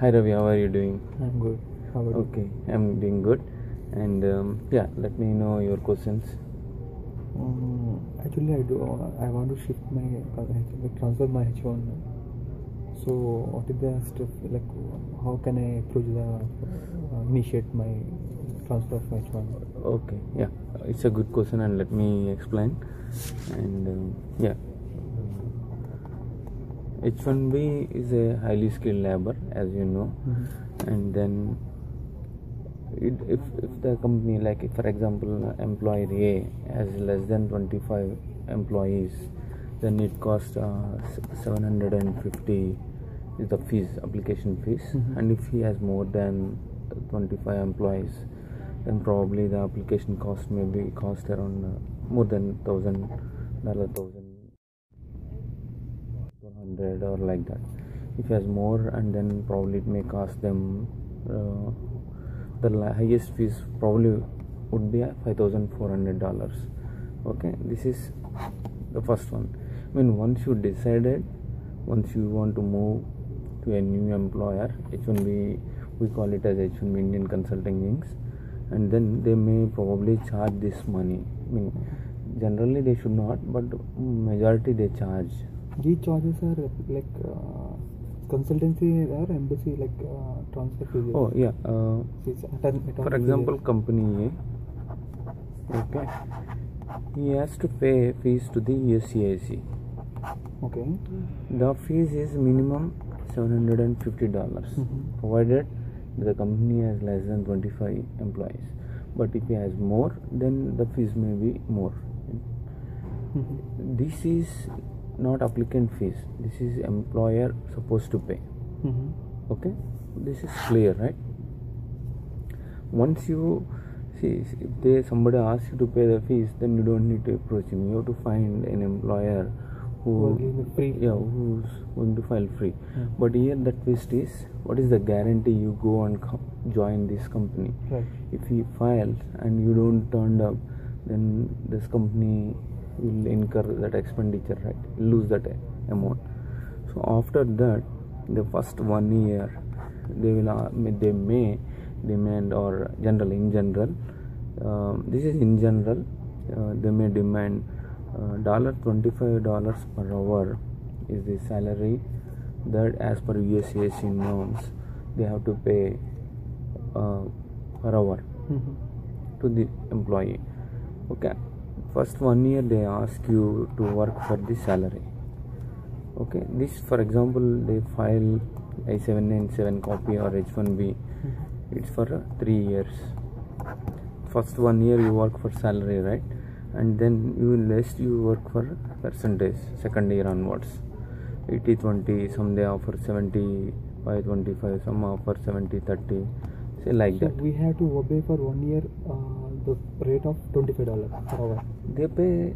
Hi Ravi, how are you doing? I'm good. How about you? Okay, I'm doing good. And let me know your questions. Actually, I want to shift my transfer my H1. So, what is the step? Like, how can I approach initiate my transfer of H1? Okay, yeah, it's a good question, and let me explain. And H1B is a highly skilled labor, as you know, and then if the company, like if, for example, employer A has less than 25 employees, then it costs 750 is the fees, application fees. And if he has more than 25 employees, then probably the application cost may be cost around more than $1,200 or like that. If he has more, and then probably it may cost them the highest fees probably would be $5,400. Okay, this is the first one. I mean, once you want to move to a new employer, H1B, we call it as H1B Indian Consulting Wings, and then they may probably charge this money. I mean, generally they should not, but majority they charge. These charges are like consultancy or embassy, like transfer fees. Oh yeah. For example, company A, okay, he has to pay fees to the USCIC. Okay. The fees is minimum $750, provided the company has less than 25 employees. But if he has more, then the fees may be more. This is not applicant fees. This is employer supposed to pay. Okay, this is clear, right? Once you see, if somebody asks you to pay the fees, then you don't need to approach him. You have to find an employer who's going to file free. But here the twist is, what is the guarantee you go and join this company? Right. If he files and you don't turn up, then this company will incur that expenditure, right? Lose that amount. So after that, the first 1 year, they may demand, or in general, this is in general, they may demand $25 per hour is the salary that, as per USCIC norms, they have to pay per hour to the employee. Okay, first 1 year they ask you to work for the salary. Okay, this, for example, they file I-797 copy or H1B, it's for 3 years. First 1 year you work for salary, right? And then you work for percentage. Second year onwards, 80-20, some they offer 75-25, some offer 70-30, say like that. We have to obey for 1 year the rate of $25 per hour. They pay,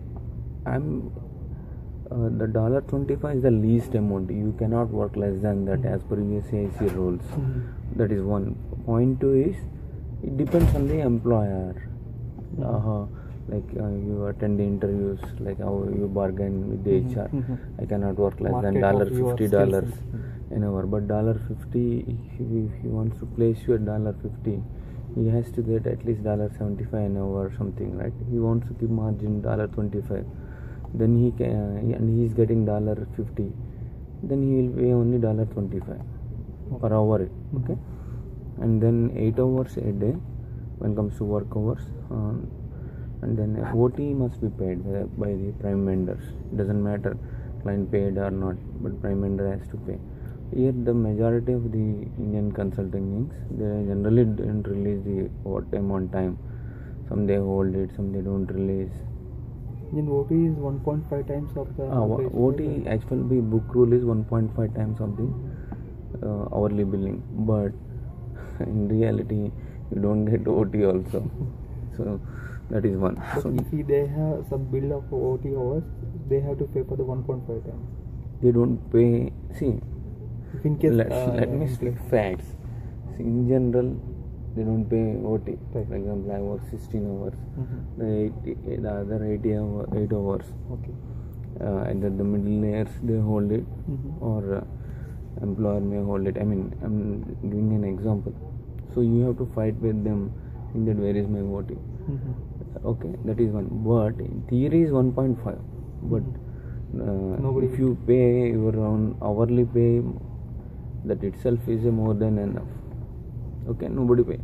the $25 is the least amount. You cannot work less than that as per USCIC rules. That is one. Point two is, it depends on the employer. Like you attend the interviews, like how you bargain with the HR. I cannot work less than $50 an hour. But $50, if he wants to place you at $50, he has to get at least $75 an hour or something, right? He wants to keep margin $25. Then he is getting $50. Then he will pay only $25 per hour. Okay, and then 8 hours a day when it comes to work hours. And then OT must be paid by the prime vendors. It doesn't matter client paid or not, but prime vendor has to pay. Here the majority of the Indian consulting wings, they generally don't release the overtime on time. Some they hold it, some they don't release. Then OT is 1.5 times of the OT H1B book rule is 1.5 times of the hourly billing, but in reality you don't get OT also. So that is one. But so if they have some bill of OT hours, they have to pay for the 1.5 times. They don't pay. See, if in case let me speak facts. See, in general, they don't pay OT. Right. For example, I work 16 hours. The other 8 hours. Okay. Either the middle layers they hold it, or employer may hold it. I mean, I'm giving an example. So you have to fight with them in that where is my voting. Okay, that is one. But in theory is 1.5. But if you pay your own hourly pay, that itself is more than enough. Okay, nobody pay.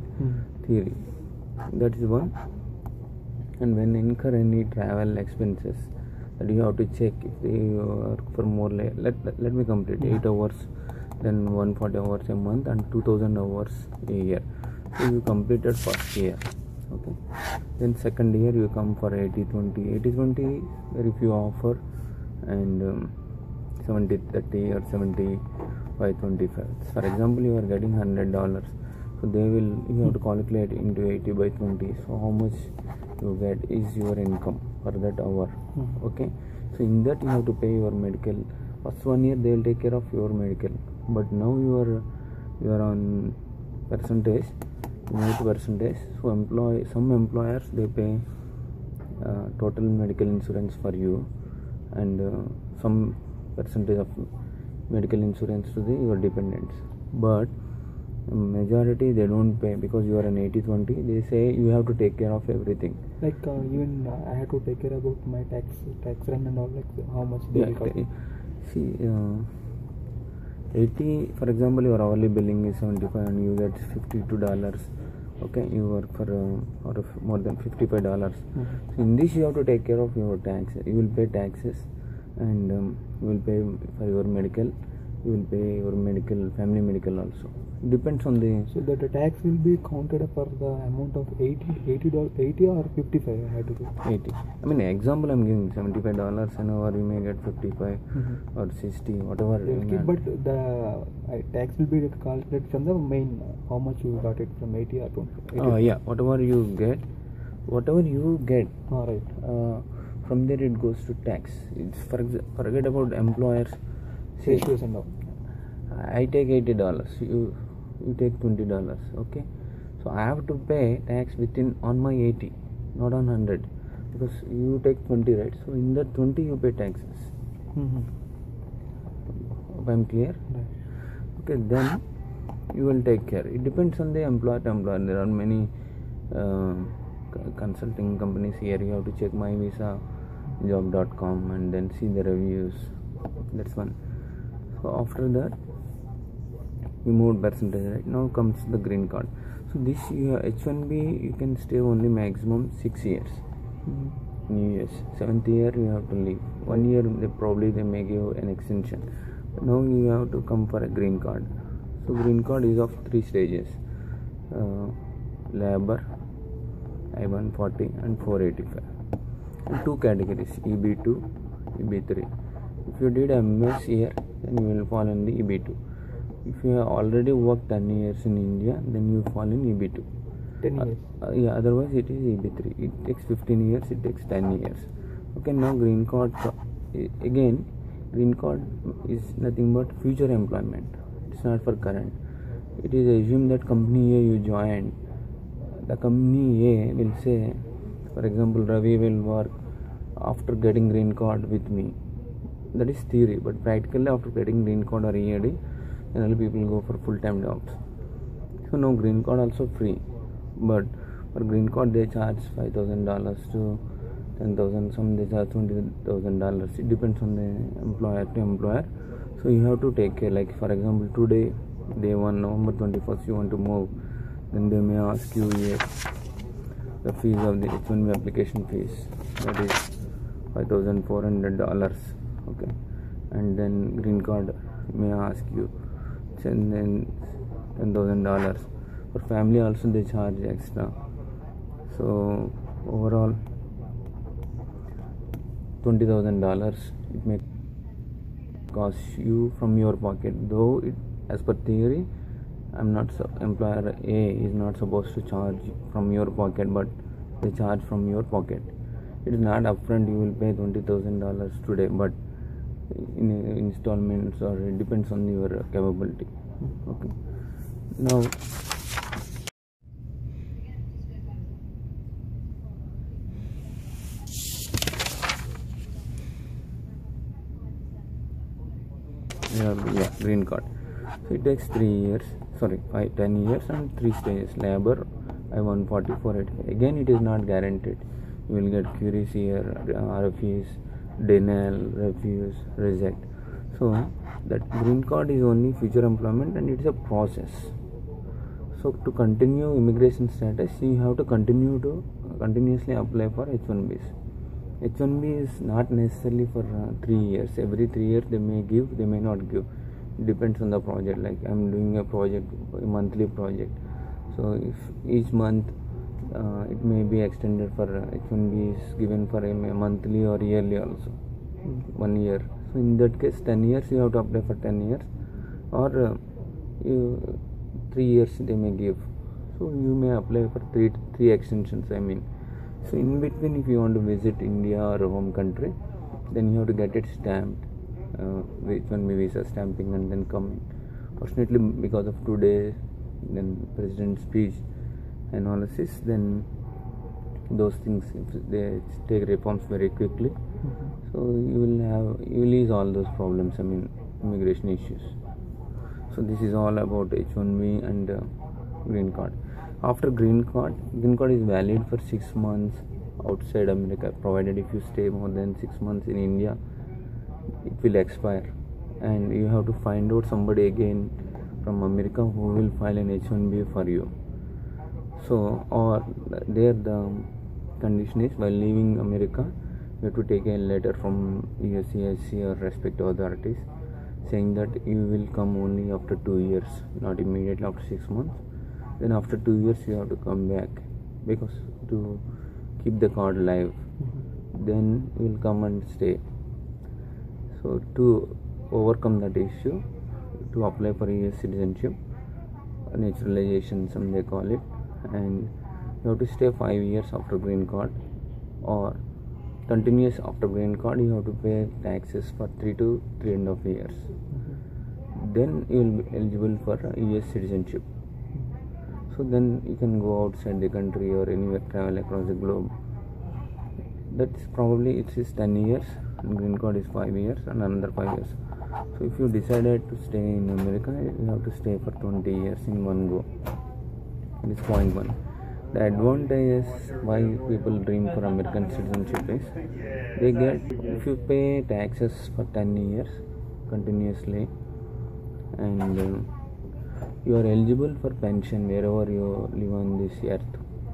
Theory. That is one. And when incur any travel expenses, that you have to check if they work for more. Let me complete 8 hours, then 140 hours a month and 2000 hours a year. So you completed first year. Okay. Then second year you come for 80-20. 80-20 where if you offer and 70-30 or 75-25. For example, you are getting $100. So you have to calculate into 80/20. So how much you get is your income for that hour. Okay. So in that you have to pay your medical. First 1 year they will take care of your medical. But now you are on percentage. Percentage. So some employers they pay total medical insurance for you, and some percentage of medical insurance to your dependents. But majority they don't pay because you are an 80/20. They say you have to take care of everything. Like even I have to take care about my tax run and all, like how much they will cut. See, 80, for example, your hourly billing is 75 and you get $52. Okay, you work for more than $55. So in this you have to take care of your taxes. You will pay taxes, and you will pay for your medical. You will pay your medical, family medical also. Depends on the. So that the tax will be counted for the amount of $80 or 55. I have to do 80. I mean, example I'm giving $75 an hour. You may get 55 or 60, whatever. Okay, but the tax will be calculated from the main. How much you got it from 80 or 20? Yeah, whatever you get. All right. From there it goes to tax. It's forget about employers. Ratios and all. I take $80. You take $20. Okay, so I have to pay tax on my 80, not on 100, because you take 20, right? So in that 20 you pay taxes. If I'm clear? Right. Okay, then you will take care. It depends on the employer to employer. There are many consulting companies here. You have to check myvisajob.com and then see the reviews. That's one. So after that, we moved percentage. Right now comes the green card. So this year H1B you can stay only maximum 6 years in US. 7th year you have to leave. 1 year they may give an extension. But now you have to come for a green card. So green card is of 3 stages: labor, I-140 and 485. And 2 categories: EB2, EB3. If you did MS here, then you will fall in the EB2. If you have already worked 10 years in India, then you fall in EB2. 10 years? Yeah, otherwise it is EB3. It takes 15 years, it takes 10 years. Okay, now green card, again, green card is nothing but future employment. It's not for current. It is assumed that company A you joined. The company A will say, for example, Ravi will work after getting green card with me. That is theory, but practically after getting green card or EAD, generally people go for full-time jobs. So now green card also free, but for green card they charge $5,000 to $10,000. Some they charge $20,000. It depends on the employer to employer. So you have to take care. Like for example, today, day 1, November 21st, you want to move, then they may ask you the fees of the H1B application fees. That is $5,400. Okay, and then green card may ask you then $10,000. For family also they charge extra. So overall $20,000 it may cost you from your pocket. Though it, as per theory, employer A is not supposed to charge from your pocket, but they charge from your pocket. It is not upfront. You will pay $20,000 today, but in installments, or it depends on your capability. Okay, now green card. So it takes 10 years and 3 stages. Labor, I-140 again it is not guaranteed. You will get queries here, refuse, denial, refuse, reject. So that green card is only future employment and it's a process. So to continue immigration status, you have to continuously apply for H1Bs. H1B is not necessarily for 3 years. Every 3 years they may give, they may not give. It depends on the project. Like I'm doing a monthly project. So if each month it may be extended for H1B is given for a monthly or yearly also. 1 year. So in that case 10 years you have to apply for 10 years or 3 years they may give. So you may apply for three extensions. So in between, if you want to visit India or home country, then you have to get it stamped, H1B visa stamping, and then come. Fortunately, because of today, then President's speech analysis, then those things they take reforms very quickly. So you will ease all those problems. Immigration issues. So this is all about H1B and green card. After green card is valid for 6 months outside America, provided if you stay more than 6 months in India, it will expire, and you have to find out somebody again from America who will file an H1B for you. So, or there the condition is while leaving America, you have to take a letter from USCIS or respective authorities saying that you will come only after 2 years, not immediately after 6 months. Then after 2 years you have to come back because to keep the card live. Then you will come and stay. So to overcome that issue, to apply for US citizenship, naturalization some they call it, and you have to stay 5 years after green card, or continuous after green card you have to pay taxes for 3 to 3.5 years. Then you will be eligible for US citizenship. So then you can go outside the country or anywhere, travel across the globe. That's probably it is 10 years and green card is 5 years and another 5 years. So if you decided to stay in America, you have to stay for 20 years in one go. This is point 1. The advantage is why people dream for American citizenship is they get, if you pay taxes for 10 years continuously, and you are eligible for pension wherever you live on this earth,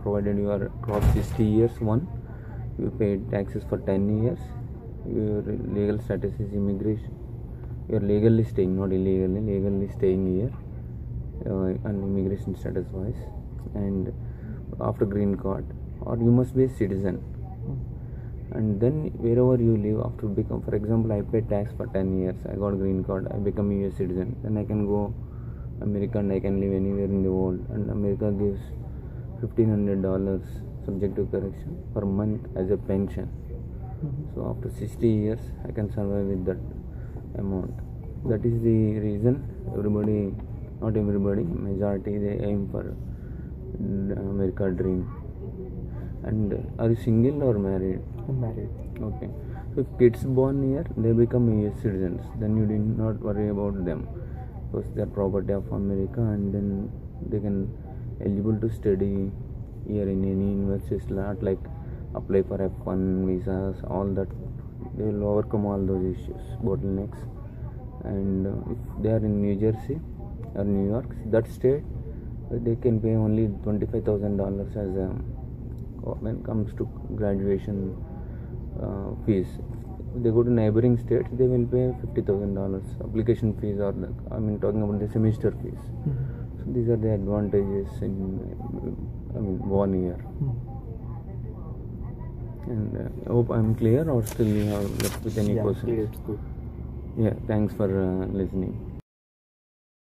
provided you are cross 60 years. You paid taxes for 10 years, your legal status is immigration, you are legally staying, not illegally, legally staying here, and immigration status wise, and after green card, or you must be a citizen. And then wherever you live, after become, for example, I paid tax for 10 years, I got green card, I become a US citizen, then I can go America and I can live anywhere in the world, and America gives $1,500 subject to correction per month as a pension. So after 60 years I can survive with that amount. That is the reason everybody, not everybody, majority, they aim for America dream. And are you single or married? I'm married. Okay. So if kids born here, they become US citizens, then you need not worry about them, because they are property of America, and then they can eligible to study here in any universities, not like apply for F1 visas, all that. They will overcome all those issues, bottlenecks. And if they are in New Jersey or New York, that state, they can pay only $25,000 as a, when it comes to graduation fees. If they go to neighboring states, they will pay $50,000 application fees, or talking about the semester fees. So these are the advantages in 1 year. And I hope I'm clear, or still you have left with any questions? Yeah, it's good. Yeah, thanks for listening.